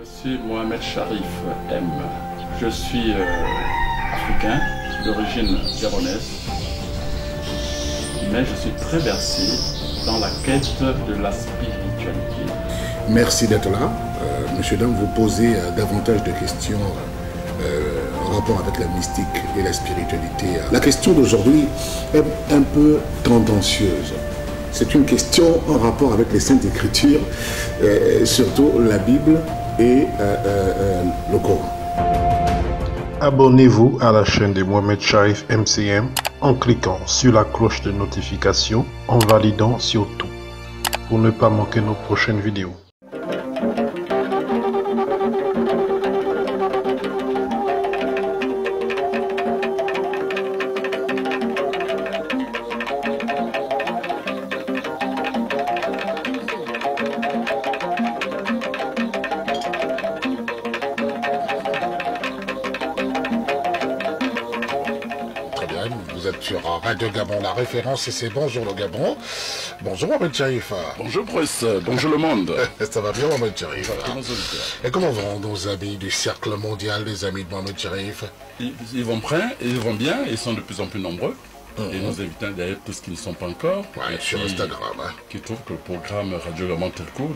Je suis Mohamed Sharif M. Je suis africain, d'origine gabonaise, mais je suis très versé dans la quête de la spiritualité. Merci d'être là. Monsieur Dam, vous posez davantage de questions en rapport avec la mystique et la spiritualité. La question d'aujourd'hui est un peu tendancieuse. C'est une question en rapport avec les Saintes Écritures, surtout la Bible et le Coran. Abonnez-vous à la chaîne de Mohamed Sharif MCM en cliquant sur la cloche de notification, en validant sur tout, pour ne pas manquer nos prochaines vidéos. Vous êtes sur Radio Gabon, la référence, et c'est Bonjour le Gabon. Bonjour Mohamed Sharif. Bonjour Bruce, bonjour le monde. Ça va bien Mohamed Sharif? Et comment vont nos amis du cercle mondial, les amis de Mohamed Sharif? Ils vont bien, ils sont de plus en plus nombreux. Et nous invitons d'ailleurs tous qui ne sont pas encore, sur Instagram, qui trouvent que le programme Radio Gabon Telco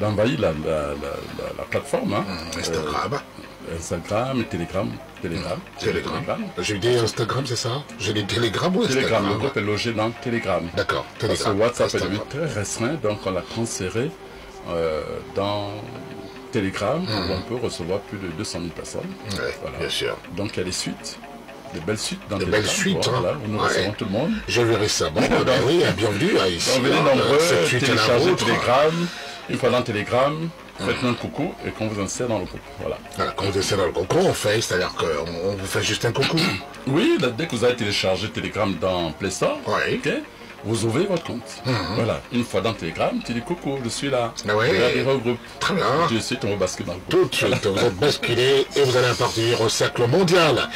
d'envahir la plateforme. Instagram et Telegram. J'ai dit Instagram, c'est ça? J'ai dit Telegram ou Instagram? Telegram, le groupe est logé dans Telegram. D'accord, Telegram. Parce que WhatsApp est devenu très restreint, donc on l'a transféré dans Telegram, où on peut recevoir plus de 200 000 personnes. Voilà. Bien sûr. Donc il y a des suites. De belles suites dans de Telegram. Belles suites, voilà, où nous recevons tout le monde. J'ai vu récemment, oui, bienvenue à ici. Donc venez nombreux, téléchargez Telegram. Une fois dans Telegram, faites-nous un coucou et qu'on vous insère dans le groupe. Voilà. Quand vous insère dans le groupe, comment on fait? C'est-à-dire qu'on vous fait juste un coucou? Oui, dès que vous avez téléchargé Telegram dans Play Store, vous ouvrez votre compte. Voilà. Une fois dans Telegram, tu dis coucou, je suis là. Regardez au groupe. Très bien. Tout de suite, on va basculer dans le groupe. Tout de suite, vous êtes basculé et vous allez appartenir au cercle mondial.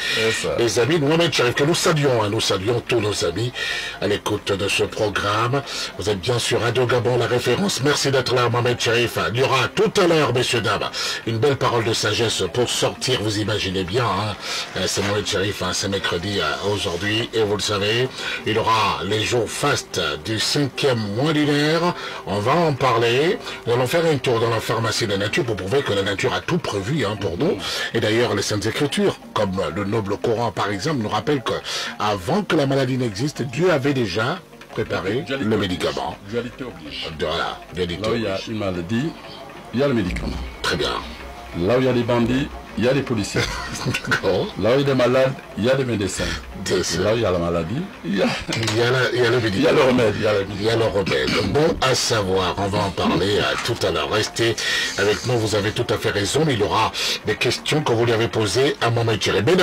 Les amis de Mohamed Sharif, que nous saluons, nous saluons tous nos amis à l'écoute de ce programme. Vous êtes bien sûr Radio Gabon, la référence. Merci d'être là, Mohamed Sharif. Il y aura tout à l'heure, messieurs, dames, une belle parole de sagesse pour sortir, vous imaginez bien. C'est Mohamed Sharif, c'est mercredi aujourd'hui, et vous le savez, il y aura les jours fastes du 5e mois lunaire. On va en parler. Nous allons faire un tour dans la pharmacie de la nature pour prouver que la nature a tout prévu pour nous. Et d'ailleurs, les Saintes Écritures, comme le noble Coran par exemple, nous rappellent que avant que la maladie n'existe, Dieu avait déjà préparé le médicament. Dualité oblige. Voilà, dualité là où il y a une maladie, il y a le médicament. Très bien. Là où il y a des bandits, il y a des policiers. Là où il y a des malades, il y a des médecins. Là où il y a la maladie, il y a le médicament. Il y a le remède. Il y a le remède. Bon à savoir, on va en parler tout à l'heure. Restez avec nous, vous avez tout à fait raison. Il y aura des questions que vous lui avez posées à Mohamed Sharif. Mais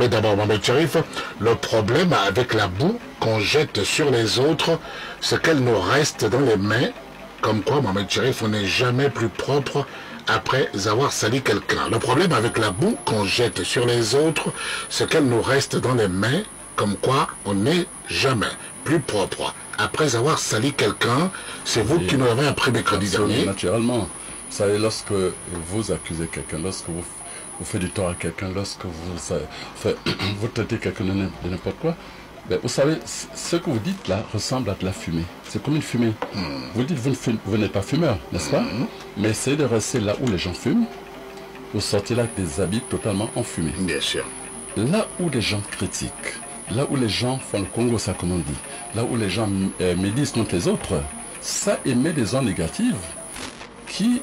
d'abord, Mohamed Sharif, le problème avec la boue qu'on jette sur les autres, c'est qu'elle nous reste dans les mains. Comme quoi, Mohamed Sharif, on n'est jamais plus propre après avoir sali quelqu'un. Le problème avec la boue qu'on jette sur les autres, c'est qu'elle nous reste dans les mains, comme quoi on n'est jamais plus propre après avoir sali quelqu'un. C'est vous qui nous l'avez appris mercredi dernier. Naturellement. Vous savez, lorsque vous accusez quelqu'un, lorsque vous faites du tort à quelqu'un, lorsque vous traitez quelqu'un de n'importe quoi, ben, vous savez, ce que vous dites là ressemble à de la fumée. C'est comme une fumée. Vous dites, vous n'êtes pas fumeur, n'est-ce pas? Mais essayez de rester là où les gens fument. Vous sortez là avec des habits totalement enfumés. Bien sûr. Là où les gens critiquent, là où les gens font le Congo, ça comme on dit, là où les gens médisent contre les autres, ça émet des ondes négatives qui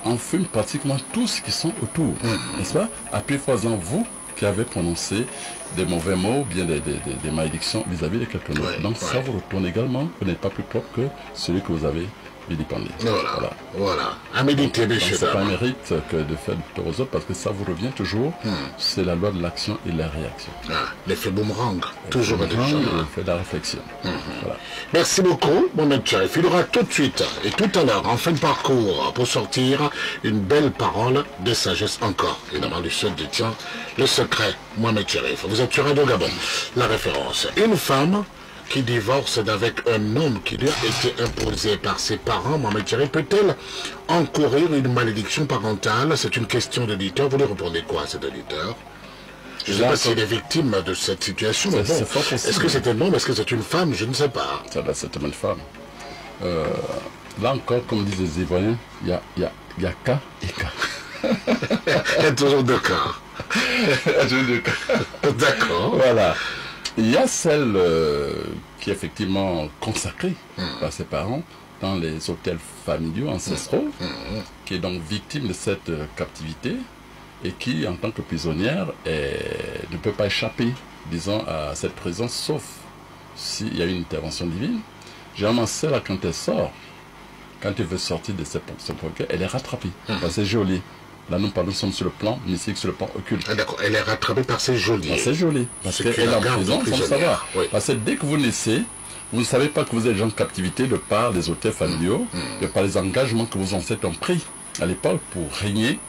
enfument pratiquement tous ceux qui sont autour, n'est-ce pas? À plus forte raison, vous qui avez prononcé des mauvais mots, ou bien des malédictions vis-à-vis de quelqu'un d'autre. Donc ça vous retourne également, vous n'êtes pas plus propre que celui que vous avez vilipendé. Voilà. À méditer, messieurs. C'est pas un mérite que de faire du tort aux autres, parce que ça vous revient toujours. C'est la loi de l'action et de la réaction. L'effet boomerang, toujours l'effet de la réflexion. Voilà. Merci beaucoup, Mohamed Sharif. Il y aura tout de suite et tout à l'heure, en fin de parcours, pour sortir une belle parole de sagesse encore. Évidemment, du seul détient le secret, Mohamed Sharif. Vous êtes sur Radio Gabon, la référence. Une femme qui divorce d'avec un homme qui lui a été imposé par ses parents, Mohamed Cherif, peut-elle encourir une malédiction parentale? C'est une question d'éditeur. Vous lui répondez quoi à cet éditeur? Je ne sais pas s'il est victime de cette situation, mais bon, est-ce que c'est un homme, est-ce que c'est une femme? Je ne sais pas. Ça doit être une femme. Là encore, comme disent les Ivoiriens, il y a cas et cas. Il y a toujours deux cas. D'accord. Voilà. Il y a celle qui est effectivement consacrée par ses parents dans les hôtels familiaux ancestraux, qui est donc victime de cette captivité et qui, en tant que prisonnière, ne peut pas échapper, disons, à cette présence, sauf s'il y a une intervention divine. Généralement, celle-là, quand elle sort, quand elle veut sortir de ce projet, elle est rattrapée. C'est joli. Là, nous parlons sur le plan mystique, sur le plan occulte. Ah, d'accord, elle est rattrapée par ses geôliers. C'est joli, parce qu'elle est en prison sans le savoir. Oui. Parce que dès que vous naissez, vous ne savez pas que vous êtes gens de captivité de par les hôtels familiaux, de par les engagements que vos ancêtres ont pris à l'époque pour régner,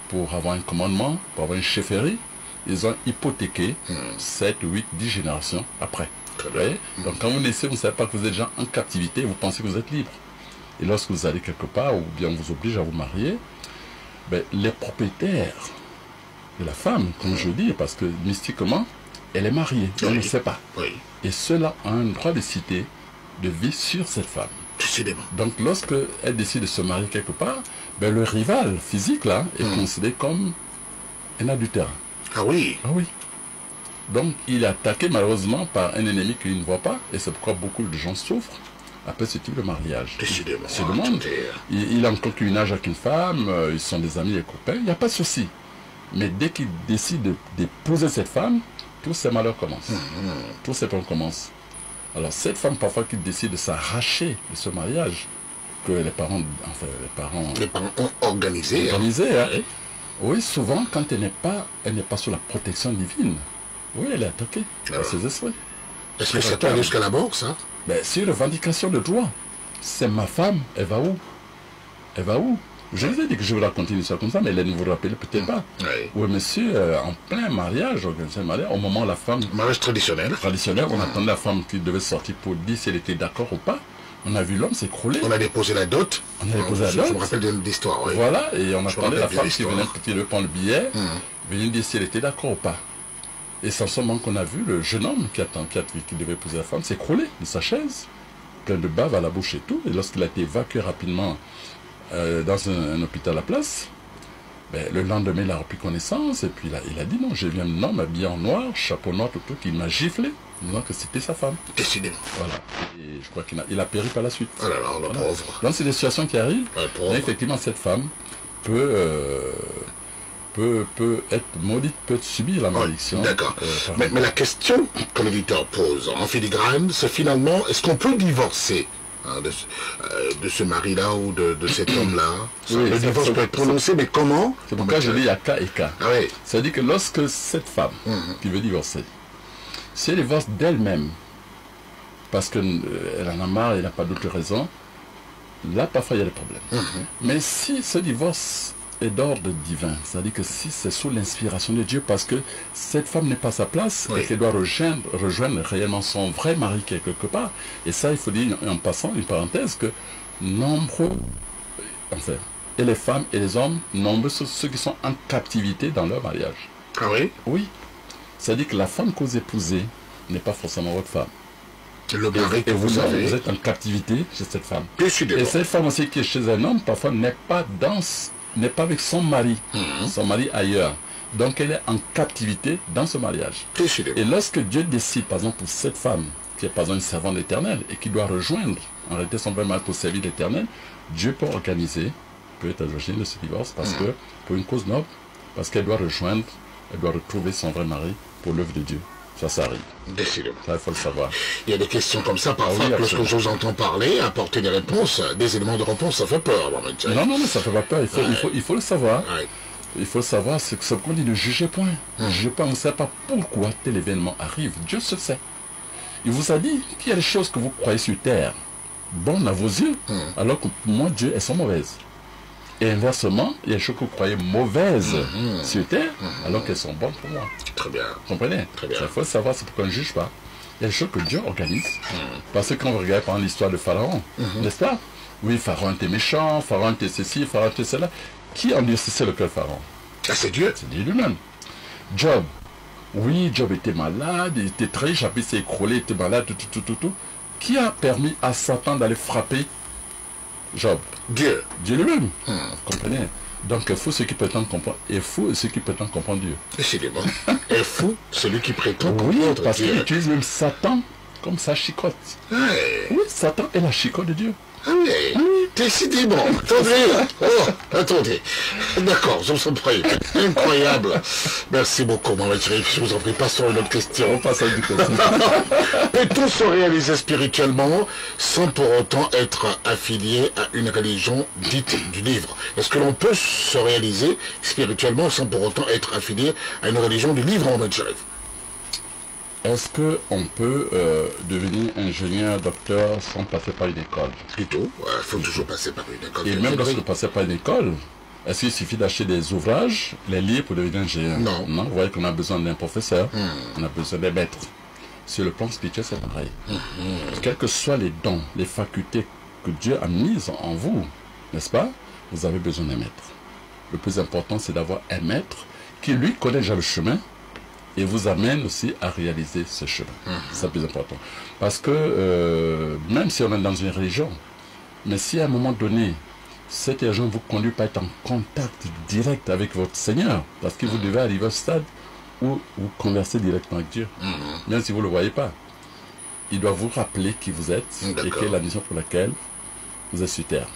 pour avoir un commandement, pour avoir une chefferie. Ils ont hypothéqué 7, 8, 10 générations après. Donc quand vous naissez, vous ne savez pas que vous êtes gens en captivité, vous pensez que vous êtes libre. Et lorsque vous allez quelque part, ou bien on vous oblige à vous marier, les propriétaires de la femme, comme je dis, parce que mystiquement, elle est mariée, on ne sait pas. Oui. Et ceux-là ont un droit de cité, de vie sur cette femme. Décidément. Donc lorsque elle décide de se marier quelque part, le rival physique là est considéré comme un adultère. Ah oui. Ah oui. Donc il est attaqué malheureusement par un ennemi qu'il ne voit pas, et c'est pourquoi beaucoup de gens souffrent après ce type de mariage. Décidément. Se demande, il a un concubinage avec une femme, ils sont des amis et copains, il n'y a pas de souci. Mais dès qu'il décide d'épouser cette femme, tous ces malheurs commencent. Tous ces problèmes commencent. Alors cette femme parfois qui décide de s'arracher de ce mariage, que les parents ont organisé. Hein. Oui, souvent quand elle n'est pas sous la protection divine, oui, elle est attaquée par ses esprits. Est-ce que ça peut jusqu'à la mort, ça? Sur revendication de droit. C'est ma femme, elle va où? Elle va où? Je vous ai dit que je vais raconter une histoire comme ça, mais elle ne vous rappelle peut-être pas. Oui, monsieur, en plein mariage, au moment où la femme... Mariage traditionnel. Traditionnel, on attendait la femme qui devait sortir pour dire si elle était d'accord ou pas. On a vu l'homme s'écrouler. On a déposé la dot. On a déposé la dot. Je me rappelle de l'histoire, oui. Voilà, et on attendait la femme qui venait prendre le billet, venir dire si elle était d'accord ou pas. Et sans ce moment qu'on a vu, le jeune homme qui devait épouser la femme s'écrouler de sa chaise, plein de bave à la bouche et tout. Et lorsqu'il a été évacué rapidement dans un hôpital à place, le lendemain, il a repris connaissance. Et puis il a dit non, j'ai vu un homme habillé en noir, chapeau noir, tout, qui m'a giflé, disant que c'était sa femme. Décidément. Voilà. Et je crois qu'il a péri par la suite. Oh là là, le pauvre. Donc c'est des situations qui arrivent. Et effectivement, cette femme peut être maudite, peut subir la malédiction. D'accord. Mais la question que l'éditeur pose en filigrane, c'est finalement, est-ce qu'on peut divorcer de ce mari-là ou de cet homme-là? Le divorce peut être prononcé, mais comment? C'est pourquoi je dis il y a cas et cas. Ah oui. C'est-à-dire que lorsque cette femme qui veut divorcer, si elle divorce d'elle-même, parce qu'elle en a marre, elle n'a pas d'autre raison, là parfois il y a des problèmes. Mais si ce divorce est d'ordre divin, c'est-à-dire que si c'est sous l'inspiration de Dieu, parce que cette femme n'est pas à sa place et qu'elle doit rejoindre réellement son vrai mari quelque part, et ça il faut dire en passant une parenthèse que nombreux, enfin, et les femmes et les hommes, nombreux sont ceux qui sont en captivité dans leur mariage. Ah oui? Oui. C'est-à-dire que la femme que vous épousez n'est pas forcément votre femme. Le mari que vous avez. Vous êtes en captivité chez cette femme. Et cette femme aussi qui est chez un homme, parfois n'est pas avec son mari ailleurs. Donc elle est en captivité dans ce mariage. Et lorsque Dieu décide, par exemple, pour cette femme, qui est par exemple une servante éternelle et qui doit rejoindre, en réalité son vrai mari pour servir l'éternel, Dieu peut organiser, peut être à l'origine de ce divorce, parce que, pour une cause noble, parce qu'elle doit rejoindre, elle doit retrouver son vrai mari pour l'œuvre de Dieu. Ça arrive. Décidément. Ça, il faut le savoir. Il y a des questions comme ça, parfois, lorsque je vous entends parler, apporter des réponses, des éléments de réponse, ça fait peur. Non, ça ne fait pas peur. Il faut le savoir. Il faut savoir ce qu'on dit, ne jugez point. Ne jugez pas, on ne sait pas pourquoi tel événement arrive. Dieu se sait. Il vous a dit qu'il y a des choses que vous croyez sur terre bonnes à vos yeux, alors que pour moi, Dieu, elles sont mauvaises. Et inversement, il y a des choses que vous croyez mauvaises sur terre, alors qu'elles sont bonnes pour moi. Très bien. Vous comprenez? Très bien. Il faut savoir, c'est pourquoi on ne juge pas. il y a des choses que Dieu organise. Parce que quand vous regardez par l'histoire de Pharaon, n'est-ce pas? Oui, Pharaon était méchant, Pharaon était ceci, Pharaon était cela. Qui endurcissait le cœur de Pharaon? Ah, c'est Dieu. C'est Dieu lui-même. Job. Oui, Job était malade, il était très riche, après il s'est écroulé, il était malade, tout. Qui a permis à Satan d'aller frapper Job? Dieu. Dieu lui-même. Vous comprenez? Donc, il faut ceux qui prétendent comprendre, et fou ceux qui prétendent comprendre Dieu. Décidément. Et fou celui qui prétend comprendre Oui, parce Dieu. qu'il utilise même Satan comme sa chicotte. Ouais. Oui, Satan est la chicotte de Dieu. Ah oui, décidément. Attendez. D'accord, je vous en prie. Incroyable. Merci beaucoup, Mohamed Cherif. Je vous en prie, passons à une autre question. On passe à une autre question. Peut-on se réaliser spirituellement sans pour autant être affilié à une religion dite du livre? Est-ce que l'on peut se réaliser spirituellement sans pour autant être affilié à une religion du livre, Mohamed Cherif? Est-ce qu'on peut devenir ingénieur, docteur sans passer par une école? Plutôt, il faut toujours passer par une école. Et même lorsque vous passez par une école, est-ce qu'il suffit d'acheter des ouvrages, les lire pour devenir ingénieur? Non. Non, vous voyez qu'on a besoin d'un professeur, on a besoin d'un maître. Sur le plan spirituel, c'est pareil. Quels que soient les dons, les facultés que Dieu a mises en vous, n'est-ce pas? Vous avez besoin d'un maître. Le plus important, c'est d'avoir un maître qui, lui, connaît déjà le chemin, et vous amène aussi à réaliser ce chemin. C'est le plus important. Parce que même si on est dans une religion, mais si à un moment donné, cette religion vous conduit pas à être en contact direct avec votre Seigneur, parce que vous devez arriver au stade où vous conversez directement avec Dieu, même si vous ne le voyez pas. Il doit vous rappeler qui vous êtes et quelle est la mission pour laquelle vous êtes sur terre.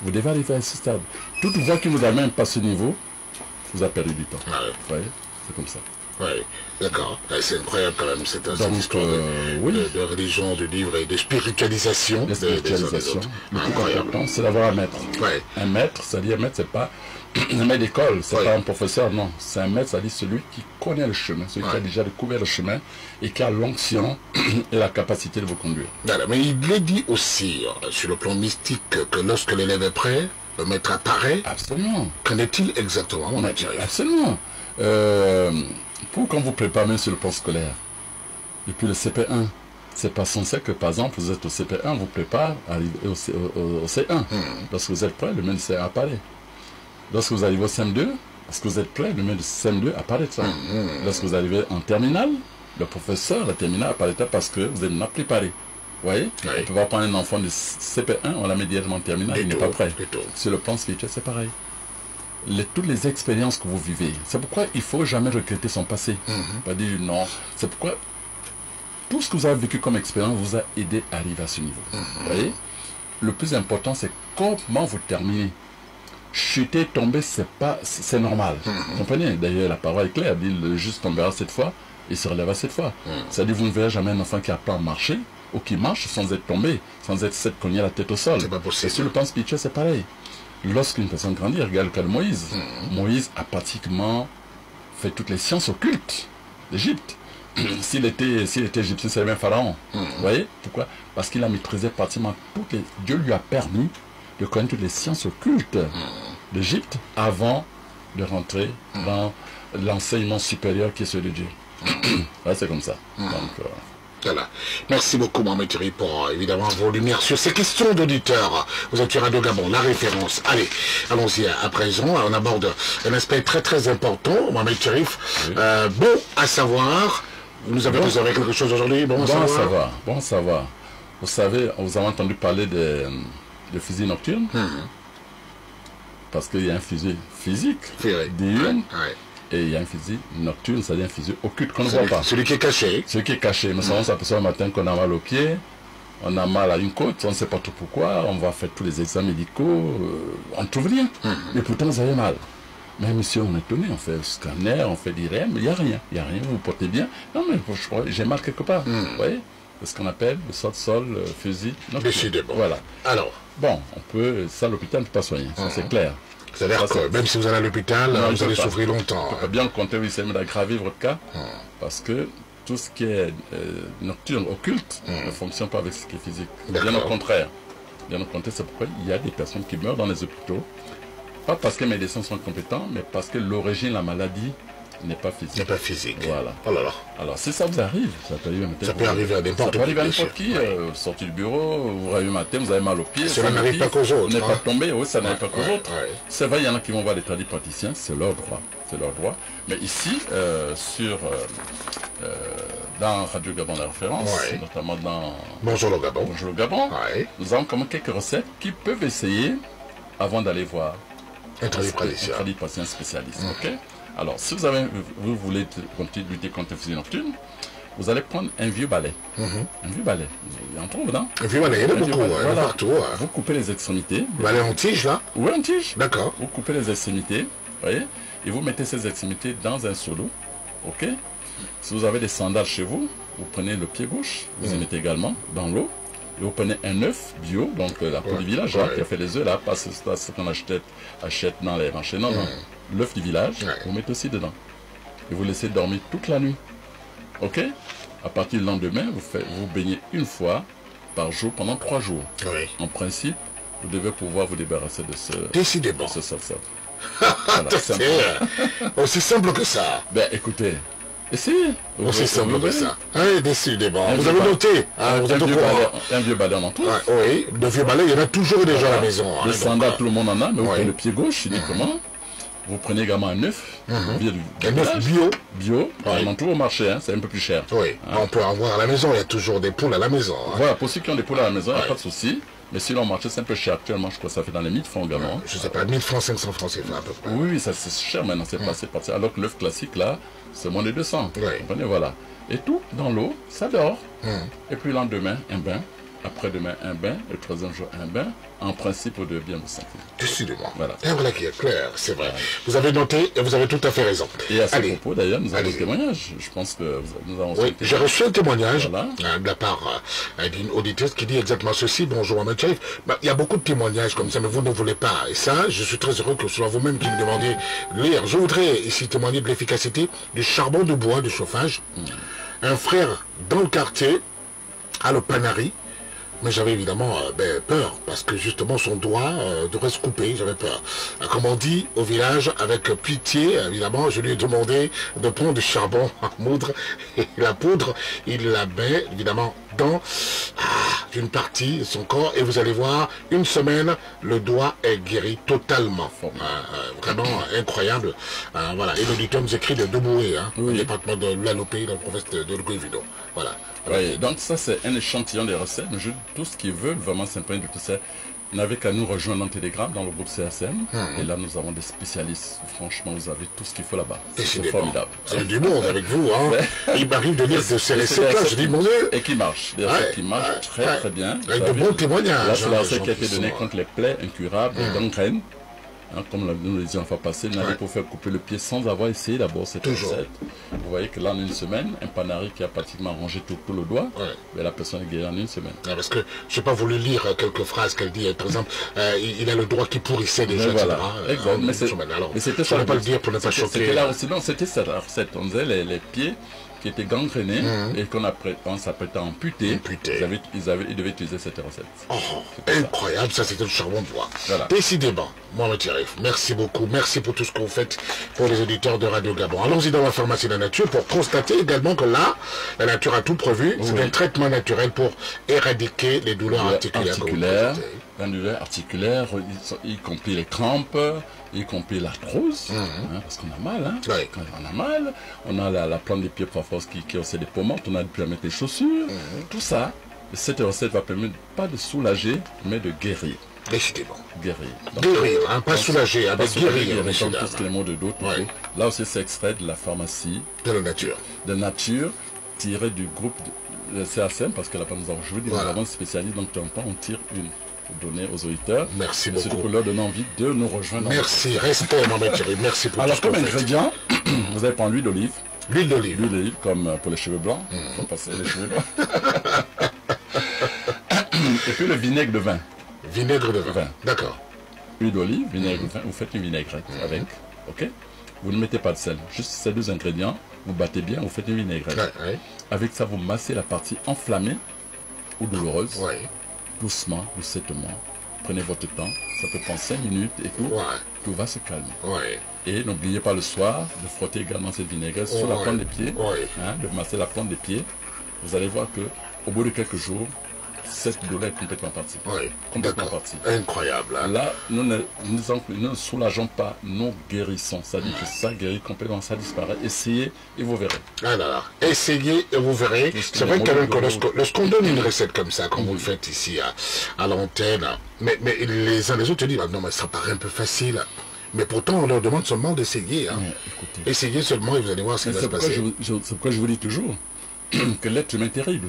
Vous devez arriver à ce stade. Toute voie qui vous amène pas à ce niveau, vous a perdu du temps. Vous voyez? C'est comme ça. Oui, d'accord. C'est incroyable quand même cette histoire oui. de religion, de livre et de spiritualisation. La spiritualisation. Le plus important, c'est d'avoir un maître. Ouais. Un maître, c'est-à-dire un maître, c'est pas un maître d'école, c'est pas un professeur, non. C'est un maître, c'est-à-dire celui qui connaît le chemin, celui qui a déjà découvert le chemin et qui a l'onction et la capacité de vous conduire. Voilà, mais il est dit aussi, sur le plan mystique, que lorsque l'élève est prêt, le maître apparaît. Absolument. Qu'en est-il exactement, mon maître? Absolument. Pour quand vous préparez sur le plan scolaire, depuis le CP1, c'est pas censé que, par exemple, vous êtes au CP1, vous préparez à arriver au C1. Lorsque vous êtes prêt, le maître C1 apparaît. Lorsque vous arrivez au CM2, parce que vous êtes prêt, le maître CM2 apparaît. Lorsque vous arrivez en terminale, le professeur, la terminale apparaît parce que vous êtes not préparé. Vous voyez? On peut pas prendre un enfant de CP1, on la met directement en terminale, il n'est pas prêt. Sur le plan spirituel, c'est pareil. Toutes les expériences que vous vivez. C'est pourquoi il ne faut jamais regretter son passé. Pas dire non. C'est pourquoi tout ce que vous avez vécu comme expérience vous a aidé à arriver à ce niveau. Vous voyez? Le plus important, c'est comment vous terminez. Chuter, tomber, c'est normal. Vous comprenez? D'ailleurs, la parole est claire. Elle dit le juste tombera cette fois et se relèvera cette fois. C'est-à-dire vous ne verrez jamais un enfant qui apprend à marcher ou qui marche sans être tombé, sans être cogné la tête au sol. C'est pas possible. Et sur le plan spirituel, c'est pareil. Lorsqu'une personne grandit, regarde le cas de Moïse. Moïse a pratiquement fait toutes les sciences occultes d'Égypte. S'il était égyptien, c'est le même pharaon. Vous voyez? Pourquoi? Parce qu'il a maîtrisé pratiquement toutes les... Dieu lui a permis de connaître toutes les sciences occultes d'Égypte avant de rentrer dans l'enseignement supérieur qui est celui de Dieu. Ouais, c'est comme ça. Donc, voilà. Merci beaucoup, Mohamed Cherif, pour évidemment vos lumières sur ces questions d'auditeurs. Vous êtes sur Radio Gabon, la référence. Allez, allons-y à présent. On aborde un aspect très très important, Mohamed Cherif. Bon à savoir, vous nous avez réservé quelque chose aujourd'hui? Bon à savoir. Bon à savoir. Vous savez, vous avez entendu parler de fusil nocturne? Parce qu'il y a un fusil physique, diurne. Et il y a un fusil nocturne, c'est-à-dire un fusil occulte qu'on ne voit pas. Celui qui est caché. Celui qui est caché. Nous savons s'aperçoit le matin qu'on a mal au pied, on a mal à une côte, on ne sait pas tout pourquoi, on va faire tous les examens médicaux, on ne trouve rien. Mais pourtant, vous avez mal. Mais monsieur, on est étonné, on fait le scanner, on fait l'IRM, il n'y a rien. Il n'y a rien, vous vous portez bien. Non, mais j'ai mal quelque part. Vous voyez? C'est ce qu'on appelle le sol fusil nocturne. Décidément. Voilà. Alors. Bon, on peut, ça, l'hôpital ne peut pas soigner, ça c'est clair. C'est-à-dire que même si vous allez à l'hôpital, vous allez souffrir longtemps. On peut bien compter, oui, c'est d'aggraver votre cas, parce que tout ce qui est nocturne, occulte, ne fonctionne pas avec ce qui est physique. Bien au contraire. Bien au contraire, c'est pourquoi il y a des personnes qui meurent dans les hôpitaux, pas parce que les médecins sont compétents, mais parce que l'origine de la maladie n'est pas physique. N'est pas physique. Voilà. Oh là là. Alors, si ça vous arrive, ça peut arriver à n'importe qui. Ça peut arriver à n'importe qui. Sorti du bureau, vous réveillez matin, vous avez mal aux pieds. Ça n'arrive pas qu'aux autres. Vous n'êtes pas tombé, oui, ça n'arrive pas qu'aux autres. Ouais. C'est vrai, il y en a qui vont voir les tradipraticiens, c'est leur droit. C'est leur droit. Mais ici, dans Radio Gabon la référence, notamment dans Bonjour le Gabon, Bonjour le Gabon, nous avons quand même quelques recettes qui peuvent essayer avant d'aller voir un tradipraticien spécialiste. Ok. Alors, si vous voulez lutter contre l'infection nocturne, vous allez prendre un vieux balai. Un vieux balai. Il y en trouve, non? Un vieux balai, il y en a beaucoup, il y en a partout. Vous coupez les extrémités. Balai en tige, là? Oui, en tige. D'accord. Vous coupez les extrémités, voyez, et vous mettez ces extrémités dans un seau d'eau. Ok. Si vous avez des sandales chez vous, vous prenez le pied gauche, vous y mettez également dans l'eau, et vous prenez un œuf bio, donc la peau du village qui a fait les œufs là, pas ce qu'on achète dans les marchés, non, non. L'œuf du village, vous mettez aussi dedans. Et vous laissez dormir toute la nuit. Ok. À partir du lendemain, vous baignez une fois par jour pendant 3 jours. Oui. En principe, vous devez pouvoir vous débarrasser de ce sale-sale. Voilà, c'est aussi simple que ça. Ben écoutez, essayez. Aussi simple que ça. Oui, décidément. Vous avez noté. Un vieux balai en entoure. Oui, de vieux balais, il y en a toujours déjà à la maison. Le sandal, tout le monde en a, mais vous prenez le pied gauche uniquement. Vous prenez également un œuf. Un œuf bio. Bio. On en trouve au marché, c'est un peu plus cher. Oui, on peut en avoir à la maison, il y a toujours des poules à la maison. Voilà, pour ceux qui ont des poules à la maison, il n'y a pas de souci. Mais si l'on marché, c'est un peu cher. Actuellement, je crois que ça fait dans les 1000 francs également. Je ne sais pas, 1000 francs, 500 francs, c'est à peu près. Oui, ça c'est cher maintenant, c'est passé par ça. Alors que l'œuf classique, là, c'est moins de 200. Vous comprenez, voilà. Et tout dans l'eau, ça dort. Et puis le lendemain, un bain. Après-demain, un bain. Le troisième jour, un bain. En principe, vous devez bien vous sentir. Décidément. Voilà. Et voilà qui est clair, c'est vrai. Vous avez noté et vous avez tout à fait raison. Et à ce propos, d'ailleurs, nous avons un témoignage. Je pense que nous avons... Oui, j'ai reçu un témoignage de la part d'une auditrice qui dit exactement ceci. Bonjour, Ahmed Cherif. Il y a beaucoup de témoignages comme ça, mais vous ne voulez pas. Et ça, je suis très heureux que ce soit vous-même qui me demandez de lire. Je voudrais ici témoigner de l'efficacité du charbon de bois de chauffage. Un frère dans le quartier a le panari. Mais j'avais évidemment peur, parce que justement son doigt devrait se couper, j'avais peur. Comme on dit au village, avec pitié, évidemment, je lui ai demandé de prendre du charbon à moudre, et la poudre, il la met évidemment dans une partie de son corps, et vous allez voir, une semaine, le doigt est guéri totalement. Vraiment incroyable. Voilà. Et l'auditeur nous écrit de Doboué, au département de l'Alopé, dans le province de L'Guévido. Voilà. Oui, donc ça c'est un échantillon des recettes, mais tous ceux qui veulent vraiment s'imprégner de tout ça, n'avez qu'à nous rejoindre en Telegram dans le groupe CSM, et là nous avons des spécialistes, franchement vous avez tout ce qu'il faut là-bas, c'est formidable. C'est du monde avec vous, il m'arrive de lire de ces recettes-là, je dis mon Dieu. Et qui marchent, des recettes qui marchent très très bien. Avec de bons témoignages. Là c'est la recette qui a été donnée contre les plaies incurables, gangrènes. Comme nous le disions la fois passée, n'allez pas faire couper le pied sans avoir essayé d'abord cette recette. Vous voyez que là, en une semaine, un panari qui a pratiquement rongé tout le doigt, mais la personne est guérie en une semaine. Parce que je n'ai pas voulu lire quelques phrases qu'elle dit. Par exemple, il a le doigt qui pourrissait déjà, voilà. Exact. Mais c'était ça. Je ne pas le dire pour ne pas choquer. C'était là aussi. Non, c'était cette recette. On disait les pieds qui étaient gangrénés et qu'on s'apprêtait à amputer. Ils devaient utiliser cette recette. Incroyable, ça c'était le charbon de bois. Voilà. Décidément, Mohamed Cherif, merci beaucoup. Merci pour tout ce que vous faites pour les auditeurs de Radio Gabon. Allons-y dans la pharmacie de la nature pour constater également que là, la nature a tout prévu. C'est un traitement naturel pour éradiquer les douleurs articulaires. Y compris les crampes, y compris l'arthrose, parce qu'on a mal, on a mal, on a la plante des pieds parfois qui ont des peaux mortes, on a pu mettre les chaussures, tout ça. Cette recette va permettre pas de soulager, mais de guérir. Décidément. Guérir. Guérir, pas soulager, avec guérir. Comme tous les mots de dos, là aussi c'est extrait de la pharmacie de la nature. De nature, tiré du groupe de CSM, parce que là, nous avons, je vous dis, nous avons un spécialiste, donc de temps en temps, on tire une donner aux auditeurs. Merci beaucoup. Surtout pour leur donner envie de nous rejoindre. Merci, respect, Mohamed Cherif. Merci pour alors, comme ingrédient, vous allez prendre l'huile d'olive. L'huile d'olive. L'huile d'olive, comme pour les cheveux blancs. Faut passer les cheveux blancs. Et puis le vinaigre de vin. Vinaigre de vin. D'accord. Huile d'olive, vinaigre de vin. Vous faites une vinaigrette avec. Ok. Vous ne mettez pas de sel. Juste ces deux ingrédients. Vous battez bien. Vous faites une vinaigrette. Avec ça, vous massez la partie enflammée ou douloureuse. Doucement, doucettement. Prenez votre temps. Ça peut prendre 5 minutes et tout. tout va se calmer. Ouais. Et n'oubliez pas le soir de frotter également cette vinaigrette sur la plante des pieds, de masser la plante des pieds. Vous allez voir que au bout de quelques jours, cette douleur est complètement partie. Oui, complètement partie. Incroyable. Hein? Là, nous ne soulageons pas, nous guérissons. Ça dit que ça guérit complètement, ça disparaît. Essayez et vous verrez. Ah là là. Essayez et vous verrez. C'est vrai que lorsqu'on donne une recette comme ça, comme vous le faites ici à l'antenne, mais les uns les autres disent, ah non, mais ça paraît un peu facile. Mais pourtant, on leur demande seulement d'essayer. Hein. Essayez seulement et vous allez voir ce qui va se passer. C'est pourquoi je vous dis toujours que l'être humain est terrible.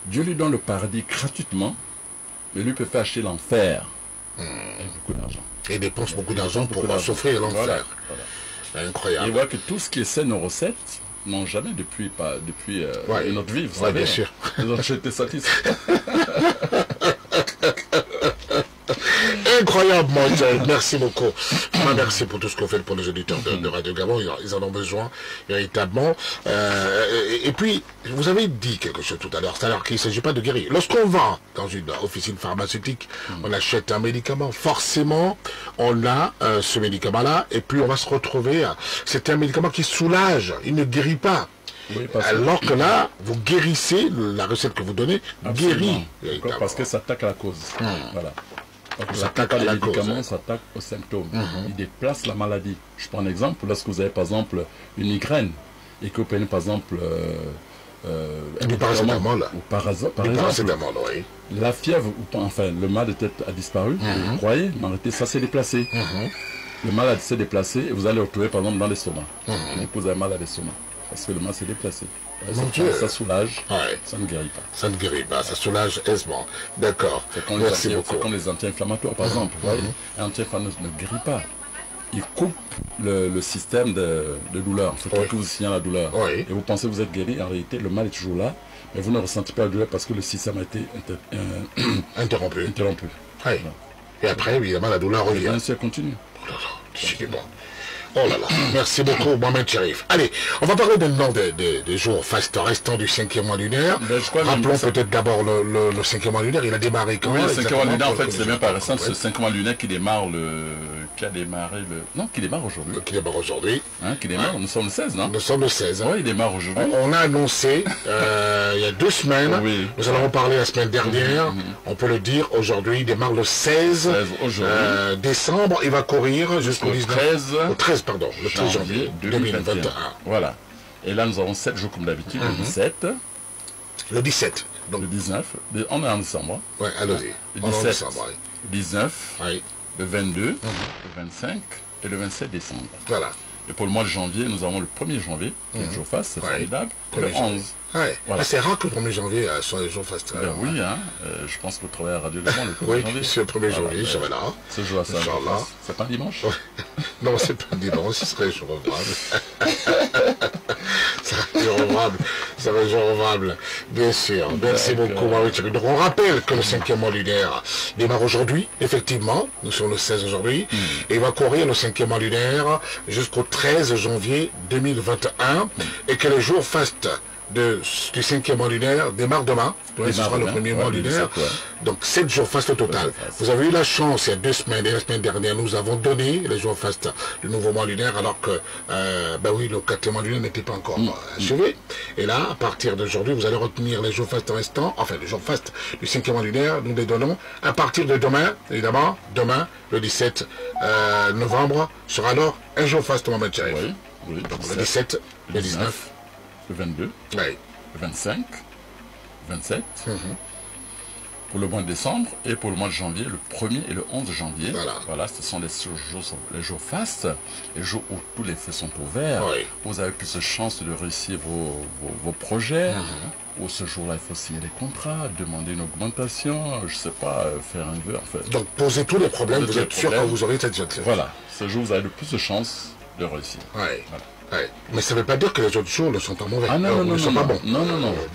Dieu lui donne le paradis gratuitement, mais lui peut faire acheter l'enfer avec beaucoup d'argent. Et dépense beaucoup d'argent pour s'offrir l'enfer. Voilà. Incroyable. Et voit que tout ce qui essaie nos recettes n'ont jamais depuis notre vie, vous savez. Bien sûr. Ils ont été satisfaits. Incroyable, Moïse. Merci beaucoup. Merci pour tout ce qu'on fait pour les auditeurs de Radio Gabon. Ils en ont besoin, véritablement. Et puis, vous avez dit quelque chose tout à l'heure, c'est-à-dire qu'il ne s'agit pas de guérir. Lorsqu'on va dans une officine pharmaceutique, on achète un médicament, forcément, on a ce médicament-là, et puis on va se retrouver, c'est un médicament qui soulage, il ne guérit pas. Oui, alors que là, vous guérissez, la recette que vous donnez guérit. Parce que ça attaque la cause. Voilà. Ça attaque les médicaments, ça attaque aux symptômes. Il déplace la maladie. Je prends un exemple, lorsque vous avez par exemple une migraine et que vous prenez par exemple du paracétamol, par exemple, oui. La fièvre, enfin le mal de tête a disparu, vous croyez, mais arrêtez, ça s'est déplacé. Le mal s'est déplacé et vous allez retrouver par exemple dans l'estomac. Vous avez mal à l'estomac parce que le mal s'est déplacé. Ça soulage, ça ne guérit pas. Ça ne guérit pas, ça soulage aisément. D'accord. Merci beaucoup. C'est comme les anti-inflammatoires, par exemple. Un anti-inflammatoire ne guérit pas. Il coupe le système de douleur. C'est pour que vous signalez la douleur. Et vous pensez que vous êtes guéri. En réalité, le mal est toujours là. Mais vous ne ressentez pas la douleur parce que le système a été interrompu. Voilà. Et après, évidemment, la douleur revient. Et ça continue. C'est bon. Oh là là, merci beaucoup, Mohamed Cherif. Allez, on va parler maintenant des jours fastes restants du 5e mois lunaire. Rappelons peut-être d'abord le 5e mois lunaire, il a démarré quand même. Oui, le 5e mois lunaire, en fait, c'est bien par récent, ce 5e mois lunaire qui démarre qui démarre aujourd'hui. Qui démarre aujourd'hui. Qui démarre, nous sommes le 16, non? Nous sommes le 16. Oui, il démarre aujourd'hui. On a annoncé, il y a 2 semaines, nous en avons parlé la semaine dernière, on peut le dire, aujourd'hui, il démarre le 16 décembre, il va courir jusqu'au 13 janvier 2021. Voilà. Et là, nous avons 7 jours comme d'habitude, le 17. Le 17. Donc le 19. On est en décembre. Oui, allons-y. Le 17, le 19, le 22, le 25 et le 27 décembre. Voilà. Et pour le mois de janvier, nous avons le 1er janvier, qui est le jour faste, c'est formidable. Le 11. Voilà. C'est rare que le 1er janvier soit les jours fastes. Oui, je pense que vous travaillez à Radio Gabon le 1er janvier. Oui, c'est le 1er janvier, je serai là. Ce jour-là, c'est pas dimanche? Non, c'est pas dimanche, ce serait jour ouvrable. Ça va être jour ouvrable, bien sûr. Merci beaucoup, Marie-Thierry. Donc on rappelle que le 5e mois lunaire démarre aujourd'hui, effectivement, nous sommes le 16 aujourd'hui, et il va courir le 5e mois lunaire jusqu'au 13 janvier 2021, et que les jours fastes du 5e mois lunaire démarre demain. Ce sera le 1er mois lunaire. Donc 7 jours fastes au total. Vous avez eu la chance, il y a 2 semaines, et la semaine dernière, nous avons donné les jours fastes du nouveau mois lunaire, alors que le 4e mois lunaire n'était pas encore achevé. Et là, à partir d'aujourd'hui, vous allez retenir les jours fastes restants, enfin les jours fastes du 5e mois lunaire, nous les donnons à partir de demain, évidemment. Demain, le 17 novembre, sera alors un jour faste au Mohamed Cherif. Oui, donc le 17, le 19. Le 22, le 25, le 27, pour le mois de décembre, et pour le mois de janvier, le 1er et le 11 janvier. Voilà, ce sont les jours fastes, les jours où tous les feux sont ouverts, où vous avez plus de chances de réussir vos projets, où ce jour-là, il faut signer des contrats, demander une augmentation, je ne sais pas, faire un vœu, en fait. Donc, posez tous les problèmes, vous êtes sûr que vous aurez cette gentillesse. Voilà, ce jour, vous avez le plus de chances de réussir. Mais ça ne veut pas dire que les autres jours ne sont pas mauvais. Ne sont pas bons. Non.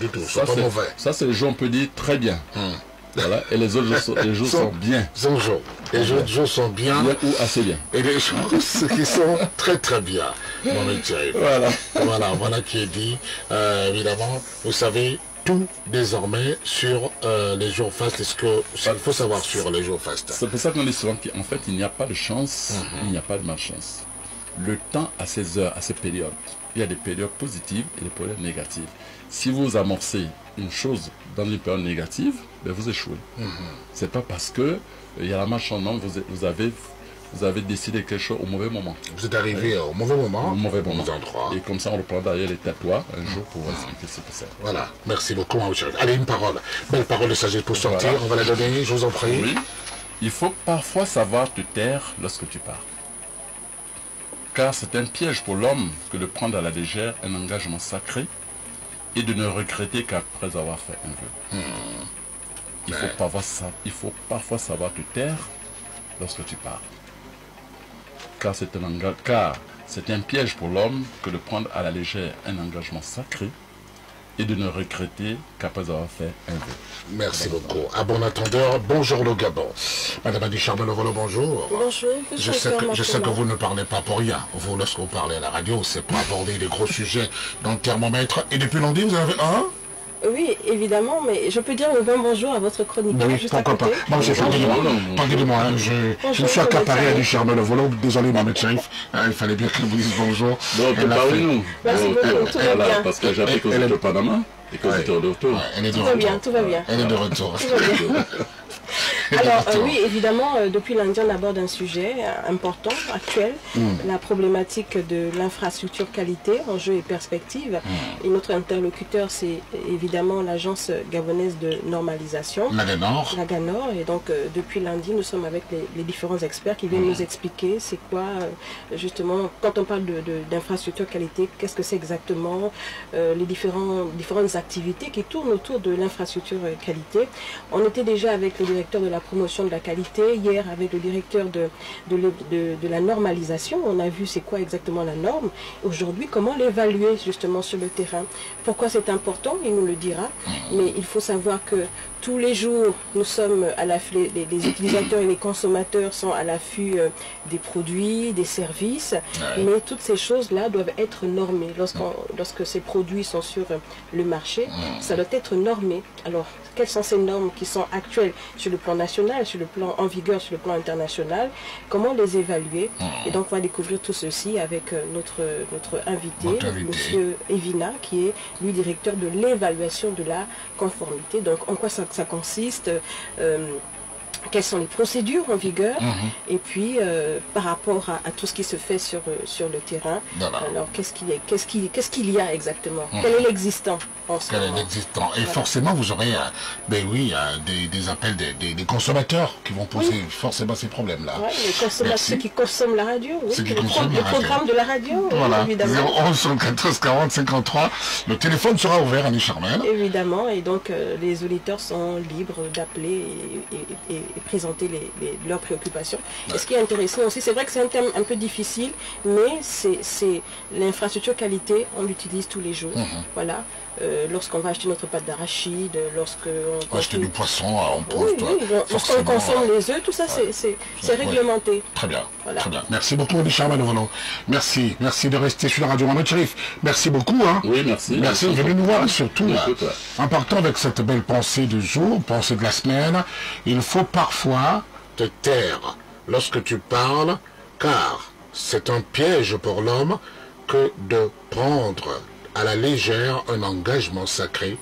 Du tout, ils ne sont pas mauvais. Ça, c'est les jours, on peut dire très bien. Voilà. Et les autres jours sont bien. Les autres jours sont bien. Ou assez bien. Et les choses qui sont très très bien. Voilà qui est dit. Évidemment, vous savez, tout désormais sur les jours fastes. Est-ce qu'il faut savoir sur les jours fastes? C'est pour ça qu'on dit souvent qu'en fait, il n'y a pas de chance, il n'y a pas de malchance. Le temps a ses heures, a ses périodes. Il y a des périodes positives et des périodes négatives. Si vous amorcez une chose dans une période négative, ben vous échouez. C'est pas parce que il y a la malchance, non, vous avez décidé quelque chose au mauvais moment. Vous êtes arrivé au mauvais moment, au mauvais moment. Endroit. Et comme ça, on le prend derrière les tatouages un jour pour expliquer ce que c'est. Voilà, merci beaucoup. Allez, une parole. Belle parole de sagesse pour sortir. Voilà. On va la donner, je vous en prie. Oui. Il faut parfois savoir te taire lorsque tu pars. Car c'est un piège pour l'homme que de prendre à la légère un engagement sacré et de ne regretter qu'après avoir fait un vœu. Il faut parfois savoir te taire lorsque tu pars. Car c'est un piège pour l'homme que de prendre à la légère un engagement sacré et de ne regretter qu'après avoir fait un vœu. Merci beaucoup. À bon attendeur, bonjour le Gabon. Madame Adi Charbel-Ovolo, bonjour. Bonjour. Je sais que vous ne parlez pas pour rien. Vous, lorsque vous parlez à la radio, c'est pour aborder des gros sujets dans le thermomètre. Et depuis lundi, vous en avez un? Oui, évidemment, mais je peux dire le bon bonjour à votre chroniqueur. Oui, pourquoi pas. Bon, pardonnez-moi, je me suis accaparé à Adi Charbel-Ovolo. Désolé, Mohamed Cherif. Il fallait bien que vous dise bonjour. Donc, parlez-nous. Merci beaucoup, tout va bien. Parce que j'ai appris que vous êtes au Panama et que vous êtes de retour. Tout va bien, tout va bien. Elle est de retour. Alors oui, évidemment, depuis lundi, on aborde un sujet important, actuel, la problématique de l'infrastructure qualité, enjeux et perspectives. Et notre interlocuteur, c'est évidemment l'agence gabonaise de normalisation, la GANOR. Et donc, depuis lundi, nous sommes avec les différents experts qui viennent nous expliquer c'est quoi, justement, quand on parle d'infrastructure qualité, qu'est-ce que c'est exactement, les différentes activités qui tournent autour de l'infrastructure qualité. On était déjà avec le directeur de la promotion de la qualité, hier avec le directeur de la normalisation. On a vu c'est quoi exactement la norme. Aujourd'hui, comment l'évaluer justement sur le terrain. Pourquoi c'est important, il nous le dira. Mais il faut savoir que tous les jours, nous sommes à l'affût, les utilisateurs et les consommateurs sont à l'affût des produits, des services. Mais toutes ces choses-là doivent être normées. Lorsque ces produits sont sur le marché, ça doit être normé. Alors, quelles sont ces normes qui sont actuelles sur le plan national, sur le plan en vigueur, sur le plan international? Comment les évaluer? Et donc, on va découvrir tout ceci avec notre invité, M. Evina, qui est lui directeur de l'évaluation de la conformité. Donc, en quoi ça consiste? Quelles sont les procédures en vigueur et puis par rapport à tout ce qui se fait sur le terrain. Alors qu'est-ce qu'il y a exactement? Quel est l'existant? Quel est l'existant? Et forcément vous aurez des appels des consommateurs qui vont poser forcément ces problèmes-là. Ceux qui consomment la radio, le programme de la radio, voilà. évidemment. 01 74 40 53. Le téléphone sera ouvert, Annie Charmel. Évidemment, et donc les auditeurs sont libres d'appeler et présenter leurs préoccupations. Et ce qui est intéressant aussi, c'est vrai que c'est un thème un peu difficile, mais c'est l'infrastructure qualité, on l'utilise tous les jours. Voilà. Lorsqu'on va acheter notre pâte d'arachide, lorsqu'on va acheter du poisson, on pose lorsqu'on consomme les œufs, tout ça c'est réglementé. Très bien, très bien. Merci beaucoup, Adi Charbel-Ovolo. Merci de rester sur la radio Mohamed Cherif. Merci beaucoup. Oui, merci. Merci de venir nous voir, surtout en partant avec cette belle pensée du jour, pensée de la semaine. Il faut parfois te taire lorsque tu parles, car c'est un piège pour l'homme que de prendre à la légère un engagement sacré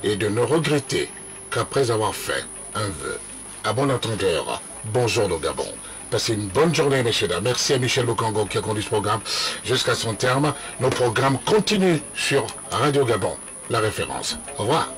et de ne regretter qu'après avoir fait un vœu. À bon entendeur, bonjour le Gabon. Passez une bonne journée, messieurs dames. Merci à Michel Lukango qui a conduit ce programme jusqu'à son terme. Nos programmes continuent sur Radio Gabon, la référence. Au revoir.